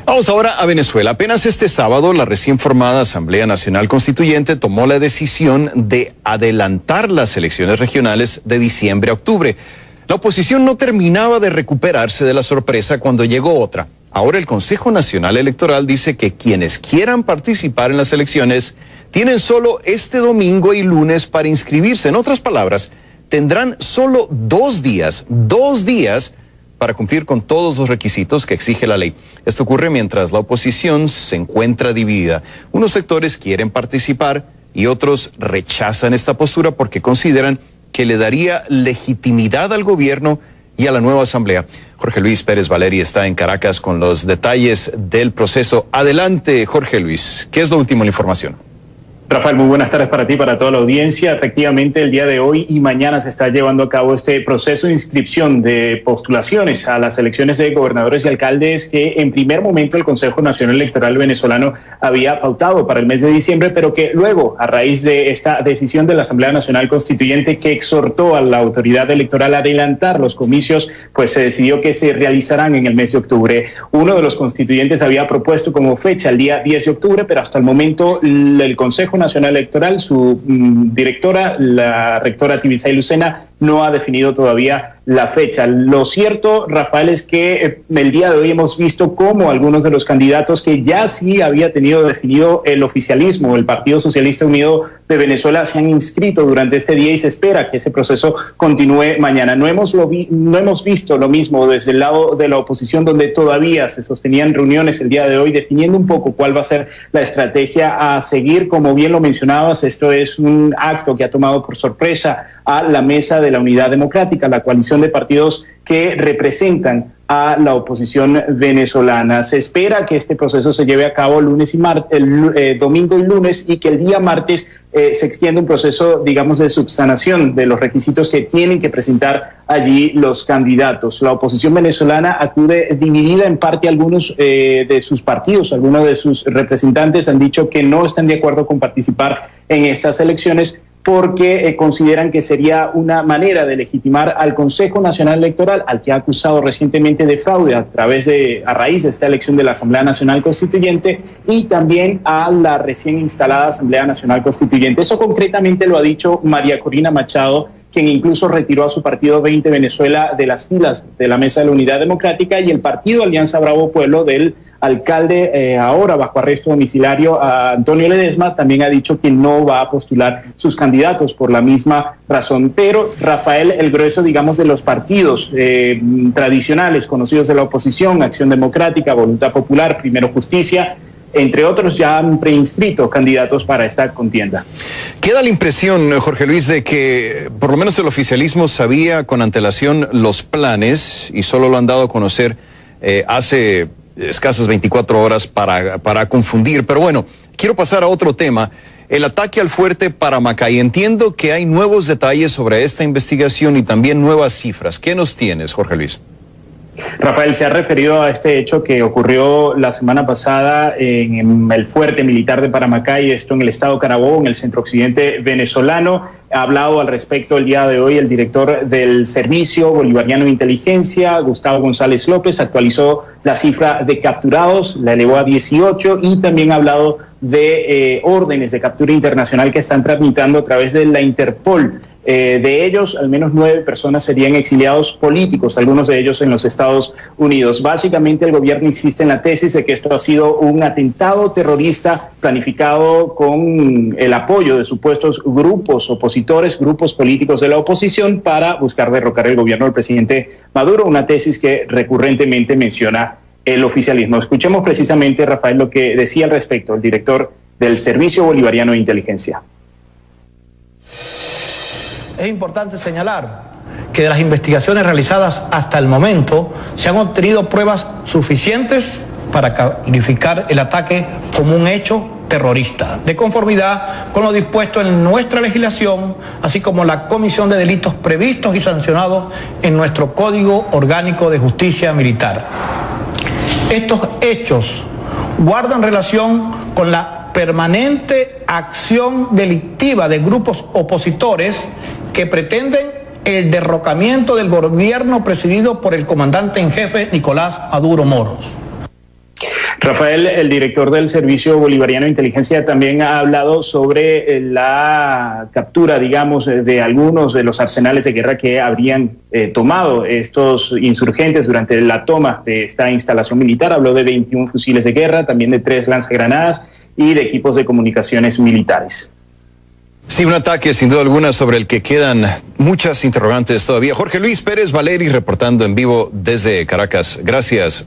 Vamos ahora a Venezuela. Apenas este sábado, la recién formada Asamblea Nacional Constituyente tomó la decisión de adelantar las elecciones regionales de diciembre a octubre. La oposición no terminaba de recuperarse de la sorpresa cuando llegó otra. Ahora el Consejo Nacional Electoral dice que quienes quieran participar en las elecciones tienen solo este domingo y lunes para inscribirse. En otras palabras, tendrán solo 2 días para cumplir con todos los requisitos que exige la ley. Esto ocurre mientras la oposición se encuentra dividida. Unos sectores quieren participar y otros rechazan esta postura porque consideran que le daría legitimidad al gobierno y a la nueva asamblea. Jorge Luis Pérez Valeri está en Caracas con los detalles del proceso. Adelante, Jorge Luis. ¿Qué es lo último en la información? Rafael, muy buenas tardes para ti y para toda la audiencia. Efectivamente, el día de hoy y mañana se está llevando a cabo este proceso de inscripción de postulaciones a las elecciones de gobernadores y alcaldes que en primer momento el Consejo Nacional Electoral venezolano había pautado para el mes de diciembre, pero que luego, a raíz de esta decisión de la Asamblea Nacional Constituyente que exhortó a la autoridad electoral a adelantar los comicios, pues se decidió que se realizarán en el mes de octubre. Uno de los constituyentes había propuesto como fecha el día 10 de octubre, pero hasta el momento el Consejo Nacional Electoral, su directora, la rectora Tibisay Lucena, no ha definido todavía la fecha. Lo cierto, Rafael, es que el día de hoy hemos visto cómo algunos de los candidatos que ya sí había tenido definido el oficialismo, el Partido Socialista Unido de Venezuela, se han inscrito durante este día y se espera que ese proceso continúe mañana. No hemos visto lo mismo desde el lado de la oposición, donde todavía se sostenían reuniones el día de hoy definiendo un poco cuál va a ser la estrategia a seguir. Como bien lo mencionabas, esto es un acto que ha tomado por sorpresa a la mesa de la Unidad Democrática, la coalición de partidos que representan a la oposición venezolana. Se espera que este proceso se lleve a cabo domingo y lunes, y que el día martes se extienda un proceso, digamos, de subsanación de los requisitos que tienen que presentar allí los candidatos. La oposición venezolana acude dividida en parte. Algunos de sus partidos, algunos de sus representantes han dicho que no están de acuerdo con participar en estas elecciones porque consideran que sería una manera de legitimar al Consejo Nacional Electoral, al que ha acusado recientemente de fraude a raíz de esta elección de la Asamblea Nacional Constituyente, y también a la recién instalada Asamblea Nacional Constituyente. Eso concretamente lo ha dicho María Corina Machado, quien incluso retiró a su partido 20 Venezuela de las filas de la Mesa de la Unidad Democrática, y el partido Alianza Bravo Pueblo del alcalde ahora bajo arresto domiciliario, Antonio Ledesma, también ha dicho que no va a postular sus candidatos por la misma razón. Pero, Rafael, el grueso, digamos, de los partidos tradicionales conocidos de la oposición, Acción Democrática, Voluntad Popular, Primero Justicia, entre otros, ya han preinscrito candidatos para esta contienda. Queda la impresión, Jorge Luis, de que por lo menos el oficialismo sabía con antelación los planes y solo lo han dado a conocer hace escasas 24 horas para confundir. Pero bueno, quiero pasar a otro tema. El ataque al fuerte Paramacay. Entiendo que hay nuevos detalles sobre esta investigación y también nuevas cifras. ¿Qué nos tienes, Jorge Luis? Rafael, se ha referido a este hecho que ocurrió la semana pasada en el fuerte militar de Paramacay, esto en el estado Carabobo, en el centro occidente venezolano. Ha hablado al respecto el día de hoy el director del Servicio Bolivariano de Inteligencia, Gustavo González López. Actualizó la cifra de capturados, la elevó a 18, y también ha hablado de órdenes de captura internacional que están tramitando a través de la Interpol. De ellos, al menos 9 personas serían exiliados políticos, algunos de ellos en los Estados Unidos. Básicamente, el gobierno insiste en la tesis de que esto ha sido un atentado terrorista planificado con el apoyo de supuestos grupos opositores, grupos políticos de la oposición, para buscar derrocar el gobierno del presidente Maduro, una tesis que recurrentemente menciona el oficialismo. Escuchemos precisamente, Rafael, lo que decía al respecto el director del Servicio Bolivariano de Inteligencia. Es importante señalar que de las investigaciones realizadas hasta el momento se han obtenido pruebas suficientes para calificar el ataque como un hecho terrorista, de conformidad con lo dispuesto en nuestra legislación, así como la comisión de delitos previstos y sancionados en nuestro Código Orgánico de Justicia Militar. Estos hechos guardan relación con la permanente acción delictiva de grupos opositores que pretenden el derrocamiento del gobierno presidido por el comandante en jefe Nicolás Maduro Moros. Rafael, el director del Servicio Bolivariano de Inteligencia, también ha hablado sobre la captura, digamos, de algunos de los arsenales de guerra que habrían tomado estos insurgentes durante la toma de esta instalación militar. Habló de 21 fusiles de guerra, también de 3 lanzagranadas y de equipos de comunicaciones militares. Sí, un ataque sin duda alguna sobre el que quedan muchas interrogantes todavía. Jorge Luis Pérez Valeri reportando en vivo desde Caracas. Gracias.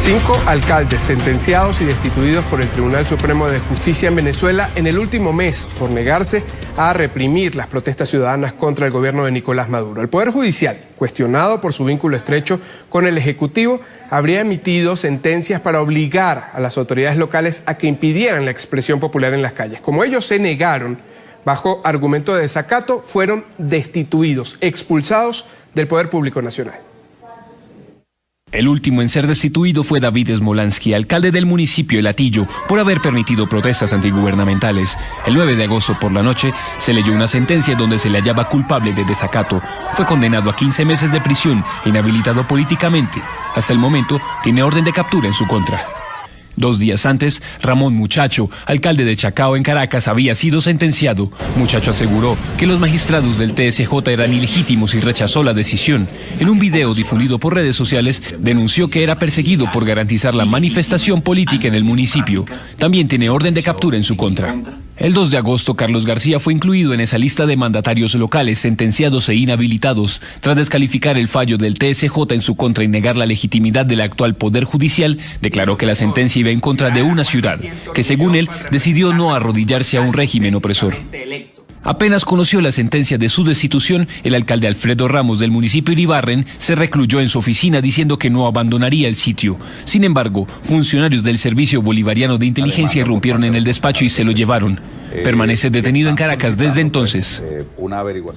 5 alcaldes sentenciados y destituidos por el Tribunal Supremo de Justicia en Venezuela en el último mes por negarse a reprimir las protestas ciudadanas contra el gobierno de Nicolás Maduro. El Poder Judicial, cuestionado por su vínculo estrecho con el Ejecutivo, habría emitido sentencias para obligar a las autoridades locales a que impidieran la expresión popular en las calles. Como ellos se negaron, bajo argumento de desacato, fueron destituidos, expulsados del Poder Público Nacional. El último en ser destituido fue David Smolansky, alcalde del municipio de Latillo, por haber permitido protestas antigubernamentales. El 9 de agosto por la noche se leyó una sentencia donde se le hallaba culpable de desacato. Fue condenado a 15 meses de prisión e inhabilitado políticamente. Hasta el momento tiene orden de captura en su contra. 2 días antes, Ramón Muchacho, alcalde de Chacao en Caracas, había sido sentenciado. Muchacho aseguró que los magistrados del TSJ eran ilegítimos y rechazó la decisión. En un video difundido por redes sociales, denunció que era perseguido por garantizar la manifestación política en el municipio. También tiene orden de captura en su contra. El 2 de agosto, Carlos García fue incluido en esa lista de mandatarios locales sentenciados e inhabilitados. Tras descalificar el fallo del TSJ en su contra y negar la legitimidad del actual Poder Judicial, declaró que la sentencia iba en contra de una ciudad, que según él, decidió no arrodillarse a un régimen opresor. Apenas conoció la sentencia de su destitución, el alcalde Alfredo Ramos del municipio de Iribarren se recluyó en su oficina diciendo que no abandonaría el sitio. Sin embargo, funcionarios del Servicio Bolivariano de Inteligencia irrumpieron en el despacho y se lo llevaron. Permanece detenido en Caracas desde entonces.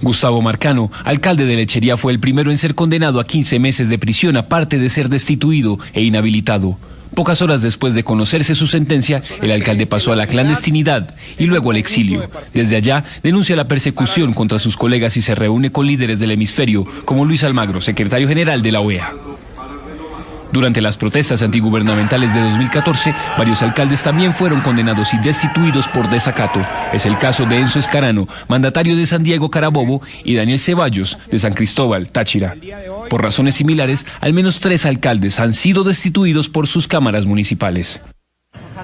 Gustavo Marcano, alcalde de Lechería, fue el primero en ser condenado a 15 meses de prisión, aparte de ser destituido e inhabilitado. Pocas horas después de conocerse su sentencia, el alcalde pasó a la clandestinidad y luego al exilio. Desde allá denuncia la persecución contra sus colegas y se reúne con líderes del hemisferio, como Luis Almagro, secretario general de la OEA. Durante las protestas antigubernamentales de 2014, varios alcaldes también fueron condenados y destituidos por desacato. Es el caso de Enzo Escarano, mandatario de San Diego Carabobo, y Daniel Ceballos, de San Cristóbal, Táchira. Por razones similares, al menos 3 alcaldes han sido destituidos por sus cámaras municipales.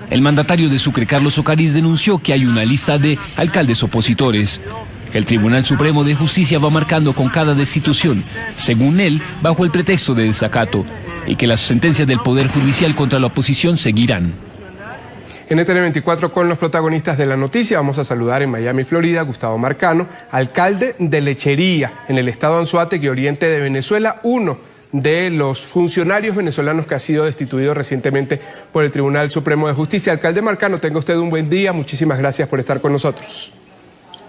El mandatario de Sucre, Carlos Ocariz, denunció que hay una lista de alcaldes opositores. El Tribunal Supremo de Justicia va marcando con cada destitución, según él, bajo el pretexto de desacato, y que las sentencias del Poder Judicial contra la oposición seguirán. En NTN 24 con los protagonistas de la noticia vamos a saludar en Miami, Florida, Gustavo Marcano, alcalde de Lechería, en el estado Anzoátegui, oriente de Venezuela, uno de los funcionarios venezolanos que ha sido destituido recientemente por el Tribunal Supremo de Justicia. Alcalde Marcano, tenga usted un buen día, muchísimas gracias por estar con nosotros.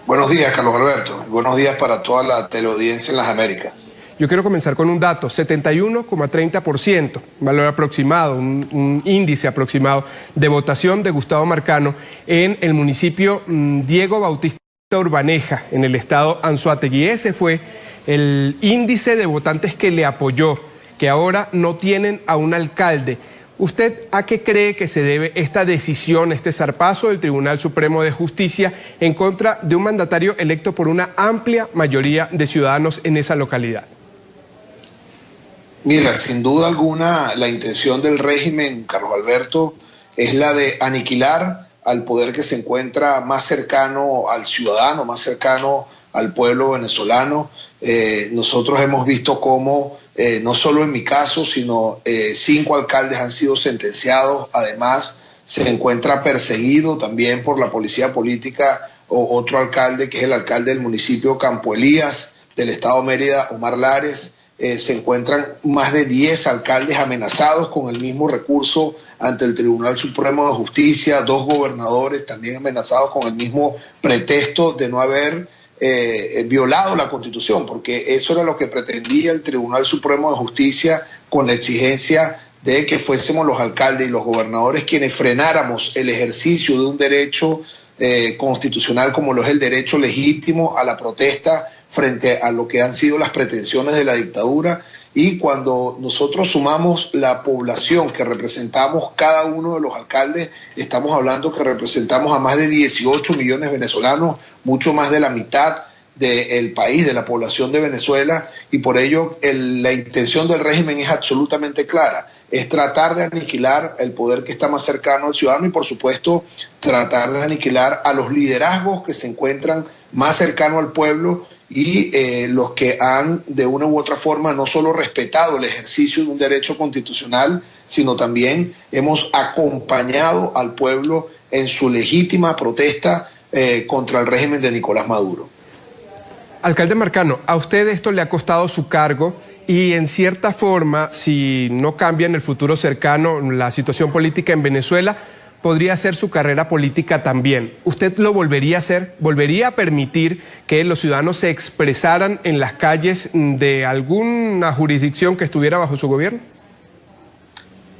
Buenos días, Carlos Alberto. Buenos días para toda la teleaudiencia en las Américas. Yo quiero comenzar con un dato, 71,30%, valor aproximado, un índice aproximado de votación de Gustavo Marcano en el municipio Diego Bautista Urbaneja, en el estado Anzoátegui. Ese fue el índice de votantes que le apoyó, que ahora no tienen a un alcalde. ¿Usted a qué cree que se debe esta decisión, este zarpazo del Tribunal Supremo de Justicia en contra de un mandatario electo por una amplia mayoría de ciudadanos en esa localidad? Mira, sin duda alguna, la intención del régimen, Carlos Alberto, es la de aniquilar al poder que se encuentra más cercano al ciudadano, más cercano al pueblo venezolano. Nosotros hemos visto cómo, no solo en mi caso, sino 5 alcaldes han sido sentenciados. Además, se encuentra perseguido también por la policía política otro alcalde, que es el alcalde del municipio Campo Elías, del estado Mérida, Omar Lares. Se encuentran más de 10 alcaldes amenazados con el mismo recurso ante el Tribunal Supremo de Justicia, 2 gobernadores también amenazados con el mismo pretexto de no haber violado la Constitución, porque eso era lo que pretendía el Tribunal Supremo de Justicia con la exigencia de que fuésemos los alcaldes y los gobernadores quienes frenáramos el ejercicio de un derecho constitucional como lo es el derecho legítimo a la protesta frente a lo que han sido las pretensiones de la dictadura. Y cuando nosotros sumamos la población que representamos cada uno de los alcaldes, estamos hablando que representamos a más de 18 millones de venezolanos, mucho más de la mitad del país, de la población de Venezuela, y por ello la intención del régimen es absolutamente clara, es tratar de aniquilar el poder que está más cercano al ciudadano y por supuesto tratar de aniquilar a los liderazgos que se encuentran más cercanos al pueblo y los que han de una u otra forma no solo respetado el ejercicio de un derecho constitucional, sino también hemos acompañado al pueblo en su legítima protesta contra el régimen de Nicolás Maduro. Alcalde Marcano, a usted esto le ha costado su cargo y en cierta forma, si no cambia en el futuro cercano la situación política en Venezuela, podría ser su carrera política también. ¿Usted lo volvería a hacer? ¿Volvería a permitir que los ciudadanos se expresaran en las calles de alguna jurisdicción que estuviera bajo su gobierno?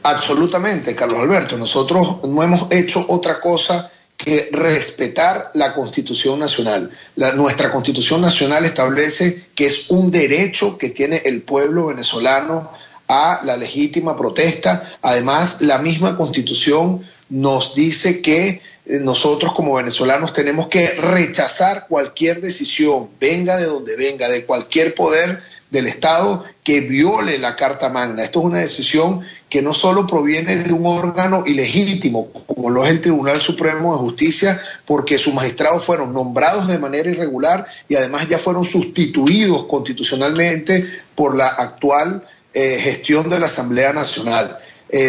Absolutamente, Carlos Alberto. Nosotros no hemos hecho otra cosa que respetar la Constitución Nacional. Nuestra Constitución Nacional establece que es un derecho que tiene el pueblo venezolano a la legítima protesta. Además, la misma Constitución nos dice que nosotros como venezolanos tenemos que rechazar cualquier decisión, venga de donde venga, de cualquier poder del Estado que viole la Carta Magna. Esto es una decisión que no solo proviene de un órgano ilegítimo, como lo es el Tribunal Supremo de Justicia, porque sus magistrados fueron nombrados de manera irregular y además ya fueron sustituidos constitucionalmente por la actual gestión de la Asamblea Nacional.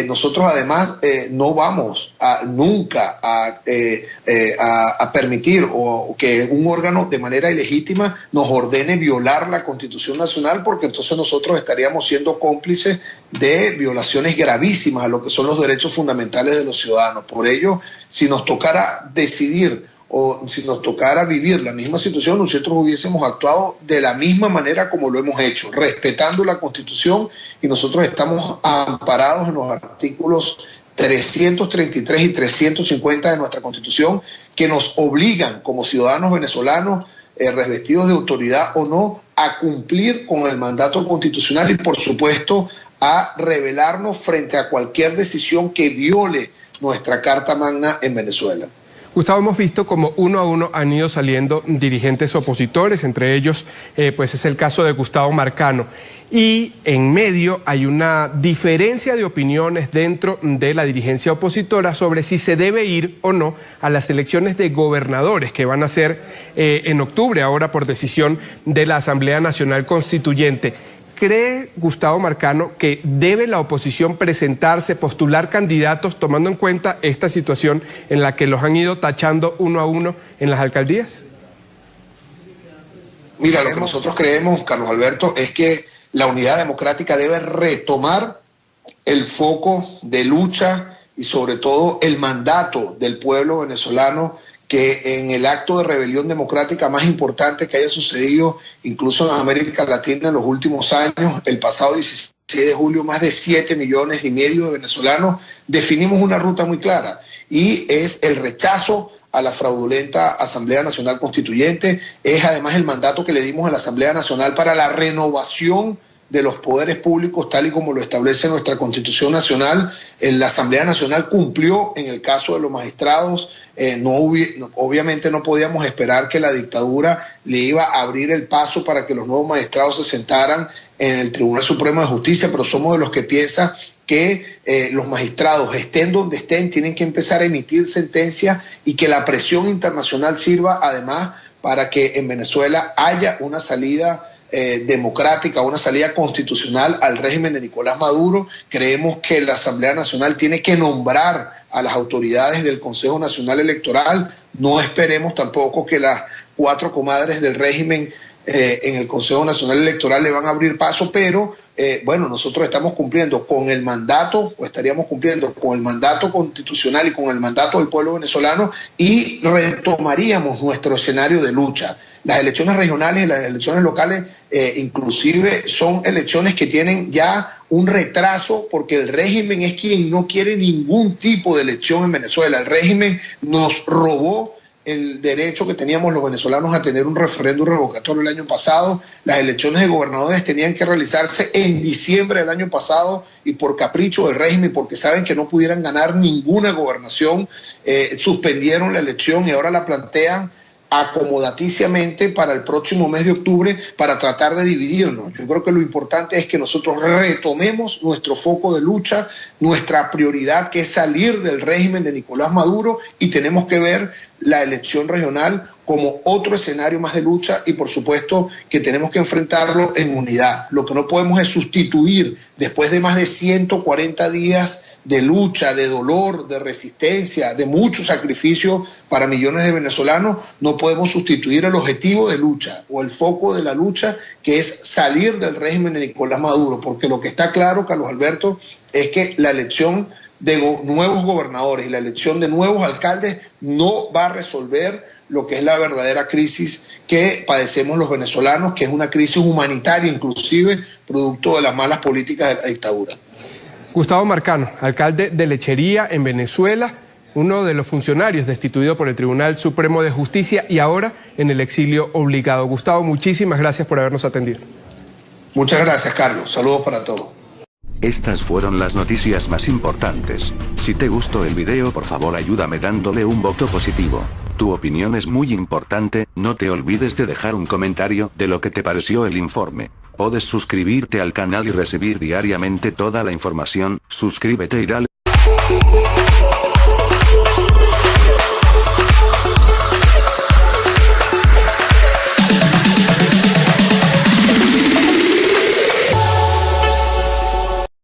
Nosotros además no vamos nunca a permitir o que un órgano de manera ilegítima nos ordene violar la Constitución Nacional, porque entonces nosotros estaríamos siendo cómplices de violaciones gravísimas a lo que son los derechos fundamentales de los ciudadanos. Por ello, si nos tocara decidir o si nos tocara vivir la misma situación, nosotros hubiésemos actuado de la misma manera como lo hemos hecho, respetando la Constitución, y nosotros estamos amparados en los artículos 333 y 350 de nuestra Constitución, que nos obligan como ciudadanos venezolanos, revestidos de autoridad o no, a cumplir con el mandato constitucional y por supuesto a rebelarnos frente a cualquier decisión que viole nuestra Carta Magna en Venezuela. Gustavo, hemos visto como uno a uno han ido saliendo dirigentes opositores, entre ellos pues es el caso de Gustavo Marcano. Y en medio hay una diferencia de opiniones dentro de la dirigencia opositora sobre si se debe ir o no a las elecciones de gobernadores que van a ser en octubre, ahora por decisión de la Asamblea Nacional Constituyente. ¿Cree Gustavo Marcano que debe la oposición presentarse, postular candidatos, tomando en cuenta esta situación en la que los han ido tachando uno a uno en las alcaldías? Mira, lo que nosotros creemos, Carlos Alberto, es que la Unidad Democrática debe retomar el foco de lucha y sobre todo el mandato del pueblo venezolano, que en el acto de rebelión democrática más importante que haya sucedido incluso en América Latina en los últimos años, el pasado 16 de julio, más de 7,5 millones de venezolanos definimos una ruta muy clara, y es el rechazo a la fraudulenta Asamblea Nacional Constituyente. Es además el mandato que le dimos a la Asamblea Nacional para la renovación de los poderes públicos, tal y como lo establece nuestra Constitución Nacional. La Asamblea Nacional cumplió en el caso de los magistrados. Obviamente no podíamos esperar que la dictadura le iba a abrir el paso para que los nuevos magistrados se sentaran en el Tribunal Supremo de Justicia, pero somos de los que piensan que los magistrados, estén donde estén, tienen que empezar a emitir sentencias, y que la presión internacional sirva además para que en Venezuela haya una salida democrática, una salida constitucional al régimen de Nicolás Maduro. Creemos que la Asamblea Nacional tiene que nombrar a las autoridades del Consejo Nacional Electoral. No esperemos tampoco que las 4 comadres del régimen en el Consejo Nacional Electoral le van a abrir paso, pero bueno, nosotros estamos cumpliendo con el mandato, o estaríamos cumpliendo con el mandato constitucional y con el mandato del pueblo venezolano, y retomaríamos nuestro escenario de lucha. Las elecciones regionales y las elecciones locales inclusive son elecciones que tienen ya un retraso, porque el régimen es quien no quiere ningún tipo de elección en Venezuela. El régimen nos robó el derecho que teníamos los venezolanos a tener un referéndum revocatorio el año pasado. Las elecciones de gobernadores tenían que realizarse en diciembre del año pasado y por capricho del régimen, porque saben que no pudieran ganar ninguna gobernación, suspendieron la elección y ahora la plantean acomodaticiamente para el próximo mes de octubre para tratar de dividirnos. Yo creo que lo importante es que nosotros retomemos nuestro foco de lucha, nuestra prioridad, que es salir del régimen de Nicolás Maduro, y tenemos que ver la elección regional como otro escenario más de lucha, y por supuesto que tenemos que enfrentarlo en unidad. Lo que no podemos es sustituir, después de más de 140 días de lucha, de dolor, de resistencia, de mucho sacrificio para millones de venezolanos, no podemos sustituir el objetivo de lucha o el foco de la lucha, que es salir del régimen de Nicolás Maduro, porque lo que está claro, Carlos Alberto, es que la elección de nuevos gobernadores y la elección de nuevos alcaldes no va a resolver lo que es la verdadera crisis que padecemos los venezolanos, que es una crisis humanitaria, inclusive producto de las malas políticas de la dictadura. Gustavo Marcano, alcalde de Lechería en Venezuela, uno de los funcionarios destituido por el Tribunal Supremo de Justicia y ahora en el exilio obligado. Gustavo, muchísimas gracias por habernos atendido. Muchas gracias, Carlos. Saludos para todos. Estas fueron las noticias más importantes. Si te gustó el video, por favor ayúdame dándole un voto positivo. Tu opinión es muy importante. No te olvides de dejar un comentario de lo que te pareció el informe. Puedes suscribirte al canal y recibir diariamente toda la información. Suscríbete y dale.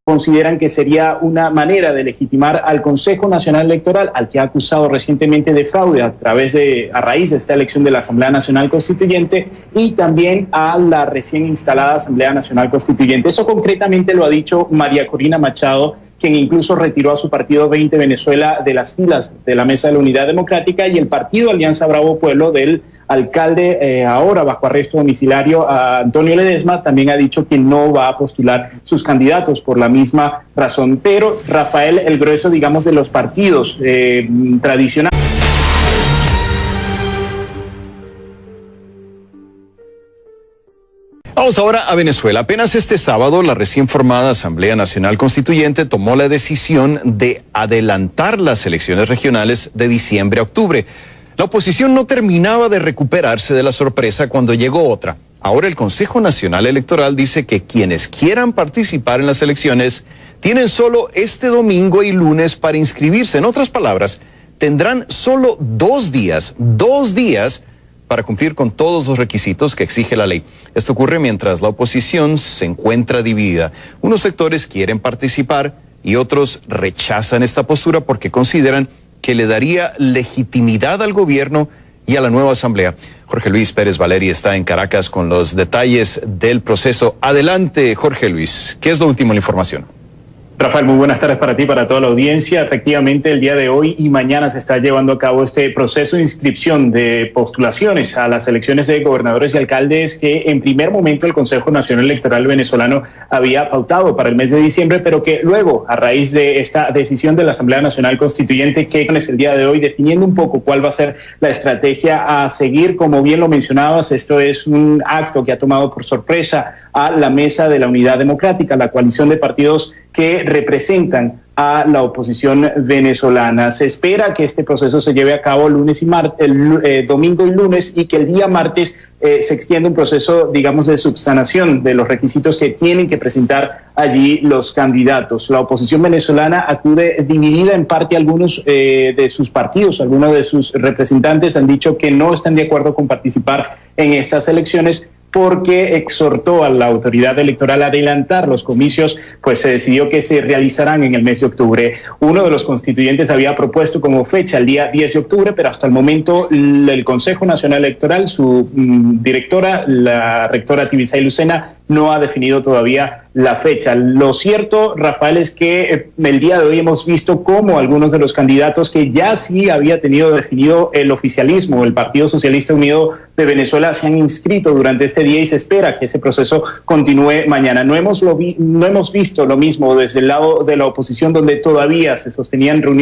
Consideran que sería una manera de legitimar al Consejo Nacional Electoral, al que ha acusado recientemente de fraude a raíz de esta elección de la Asamblea Nacional Constituyente, y también a la recién instalada Asamblea Nacional Constituyente. Eso concretamente lo ha dicho María Corina Machado, quien incluso retiró a su partido 20 Venezuela de las filas de la Mesa de la Unidad Democrática, y el partido Alianza Bravo Pueblo del alcalde ahora bajo arresto domiciliario, Antonio Ledesma, también ha dicho que no va a postular sus candidatos por la misma razón. Pero, Rafael, el grueso, digamos, de los partidos tradicionales. Vamos ahora a Venezuela. Apenas este sábado, la recién formada Asamblea Nacional Constituyente tomó la decisión de adelantar las elecciones regionales de diciembre a octubre. La oposición no terminaba de recuperarse de la sorpresa cuando llegó otra. Ahora el Consejo Nacional Electoral dice que quienes quieran participar en las elecciones tienen solo este domingo y lunes para inscribirse. En otras palabras, tendrán solo 2 días para cumplir con todos los requisitos que exige la ley. Esto ocurre mientras la oposición se encuentra dividida. Unos sectores quieren participar y otros rechazan esta postura porque consideran que le daría legitimidad al gobierno y a la nueva asamblea. Jorge Luis Pérez Valeri está en Caracas con los detalles del proceso. Adelante, Jorge Luis. ¿Qué es lo último en la información? Rafael, muy buenas tardes para ti y para toda la audiencia. Efectivamente, el día de hoy y mañana se está llevando a cabo este proceso de inscripción de postulaciones a las elecciones de gobernadores y alcaldes que en primer momento el Consejo Nacional Electoral venezolano había pautado para el mes de diciembre, pero que luego, a raíz de esta decisión de la Asamblea Nacional Constituyente, que es el día de hoy definiendo un poco cuál va a ser la estrategia a seguir, como bien lo mencionabas, esto es un acto que ha tomado por sorpresa a la Mesa de la Unidad Democrática, la coalición de partidos que representan a la oposición venezolana. Se espera que este proceso se lleve a cabo domingo y lunes, y que el día martes se extienda un proceso, digamos, de subsanación de los requisitos que tienen que presentar allí los candidatos. La oposición venezolana acude dividida en parte. Algunos de sus partidos, algunos de sus representantes han dicho que no están de acuerdo con participar en estas elecciones, porque exhortó a la autoridad electoral a adelantar los comicios, pues se decidió que se realizarán en el mes de octubre. Uno de los constituyentes había propuesto como fecha el día 10 de octubre, pero hasta el momento el Consejo Nacional Electoral, su directora, la rectora Tibisay Lucena, no ha definido todavía la fecha. Lo cierto, Rafael, es que el día de hoy hemos visto cómo algunos de los candidatos que ya sí había tenido definido el oficialismo, el Partido Socialista Unido de Venezuela, se han inscrito durante este día y se espera que ese proceso continúe mañana. No hemos visto lo mismo desde el lado de la oposición, donde todavía se sostenían reuniones